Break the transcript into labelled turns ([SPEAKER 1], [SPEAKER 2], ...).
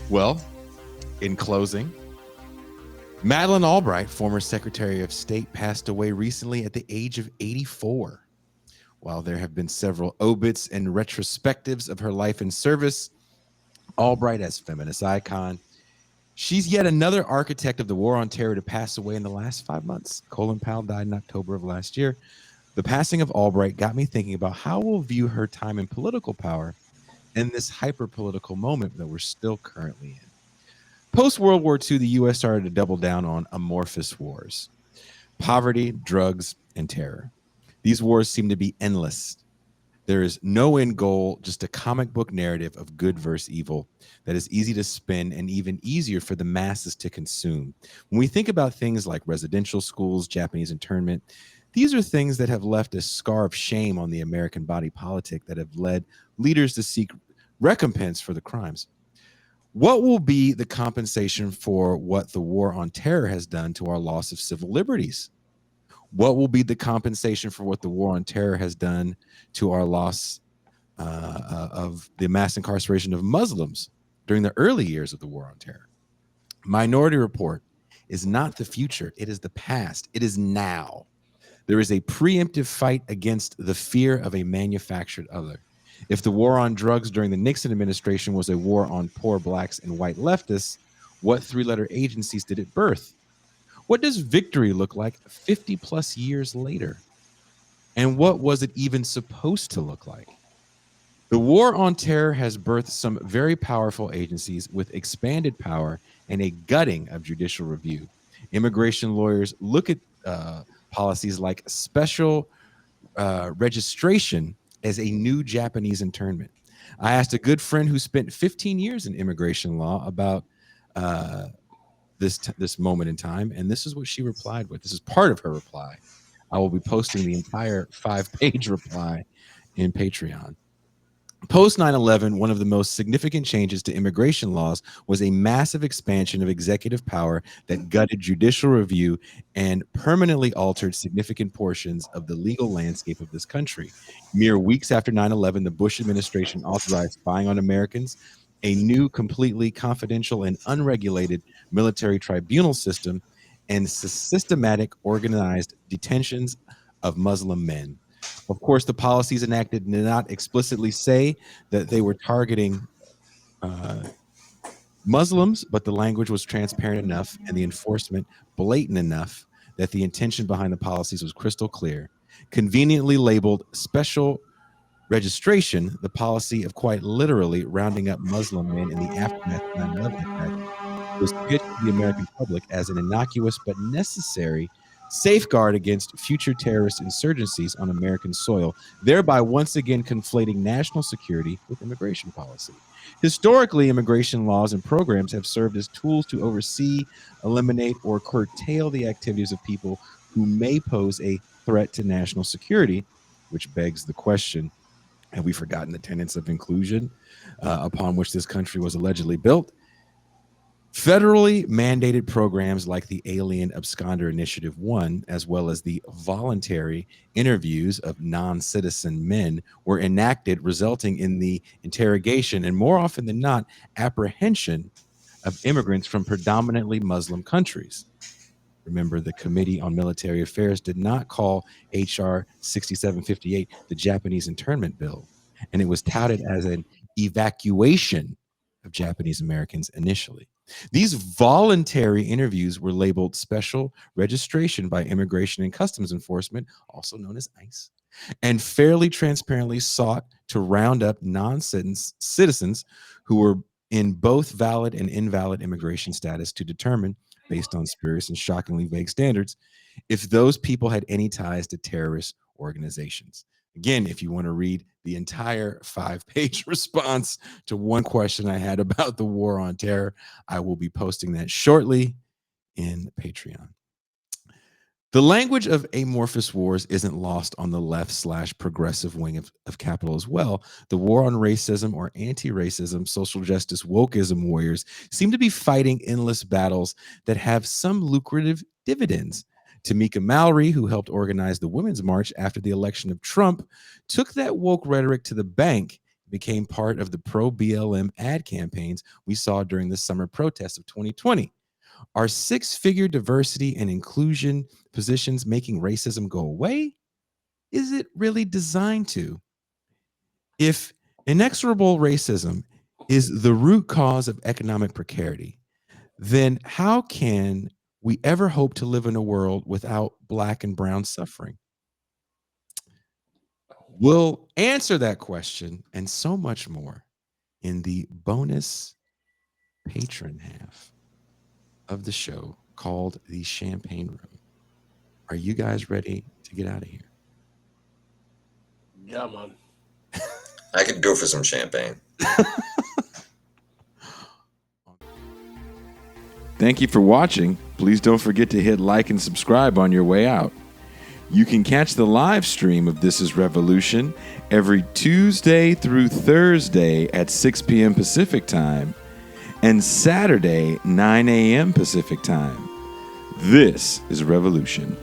[SPEAKER 1] Well, in closing, Madeline Albright, former Secretary of State, passed away recently at the age of 84. While there have been several obits and retrospectives of her life and service, Albright as feminist icon, she's yet another architect of the war on terror to pass away in the last 5 months. Colin Powell died in October of last year. The passing of Albright got me thinking about how we'll view her time in political power in this hyper-political moment that we're still currently in. Post-World War II, the U.S. started to double down on amorphous wars: poverty, drugs, and terror. These wars seem to be endless. There is no end goal, just a comic book narrative of good versus evil that is easy to spin and even easier for the masses to consume. When we think about things like residential schools, Japanese internment, these are things that have left a scar of shame on the American body politic that have led leaders to seek recompense for the crimes. What will be the compensation for what the war on terror has done to our loss of civil liberties? What will be the compensation for what the war on terror has done to our loss of the mass incarceration of Muslims during the early years of the war on terror? Minority Report is not the future. It is the past. It is now. There is a preemptive fight against the fear of a manufactured other. If the war on drugs during the Nixon administration was a war on poor blacks and white leftists, what three-letter agencies did it birth? What does victory look like 50 plus years later? And what was it even supposed to look like? The war on terror has birthed some very powerful agencies with expanded power and a gutting of judicial review. Immigration lawyers look at policies like special registration as a new Japanese internment. I asked a good friend who spent 15 years in immigration law about this moment in time, and this is what she replied with. This is part of her reply. I will be posting the entire 5-page reply in Patreon. Post 9/11, one of the most significant changes to immigration laws was a massive expansion of executive power that gutted judicial review and permanently altered significant portions of the legal landscape of this country. Mere weeks after 9/11, the Bush administration authorized spying on Americans, a new, completely confidential and unregulated military tribunal system, and systematic organized detentions of Muslim men. Of course, the policies enacted did not explicitly say that they were targeting Muslims, but the language was transparent enough and the enforcement blatant enough that the intention behind the policies was crystal clear. Conveniently labeled special registration, the policy of quite literally rounding up Muslim men in the aftermath of 9/11 attacks was pitched to the American public as an innocuous but necessary safeguard against future terrorist insurgencies on American soil, thereby once again conflating national security with immigration policy. Historically, immigration laws and programs have served as tools to oversee, eliminate, or curtail the activities of people who may pose a threat to national security, which begs the question, have we forgotten the tenets of inclusion upon which this country was allegedly built? Federally mandated programs like the Alien Absconder Initiative 1, as well as the voluntary interviews of non-citizen men, were enacted, resulting in the interrogation and, more often than not, apprehension of immigrants from predominantly Muslim countries. Remember, the Committee on Military Affairs did not call H.R. 6758 the Japanese internment bill, and it was touted as an evacuation of Japanese Americans initially. These voluntary interviews were labeled special registration by Immigration and Customs Enforcement, also known as ICE, and fairly transparently sought to round up non-citizens who were in both valid and invalid immigration status to determine, based on spurious and shockingly vague standards, if those people had any ties to terrorist organizations. Again, if you want to read the entire 5-page response to one question I had about the war on terror, I will be posting that shortly in Patreon. The language of amorphous wars isn't lost on the left/progressive wing of capital as well. The war on racism or anti-racism, social justice, wokeism warriors seem to be fighting endless battles that have some lucrative dividends. Tamika Mallory, who helped organize the Women's March after the election of Trump, took that woke rhetoric to the bank, became part of the pro-BLM ad campaigns we saw during the summer protests of 2020. Are six-figure diversity and inclusion positions making racism go away? Is it really designed to? If inexorable racism is the root cause of economic precarity, then how can we ever hope to live in a world without Black and brown suffering? We'll answer that question and so much more in the bonus patron half of the show called the Champagne Room. Are you guys ready to get out of here?
[SPEAKER 2] Yeah, man.
[SPEAKER 3] I could go for some champagne.
[SPEAKER 1] Thank you for watching. Please don't forget to hit like and subscribe on your way out. You can catch the live stream of This Is Revolution every Tuesday through Thursday at 6 p.m. Pacific Time and Saturday, 9 a.m. Pacific Time. This is Revolution.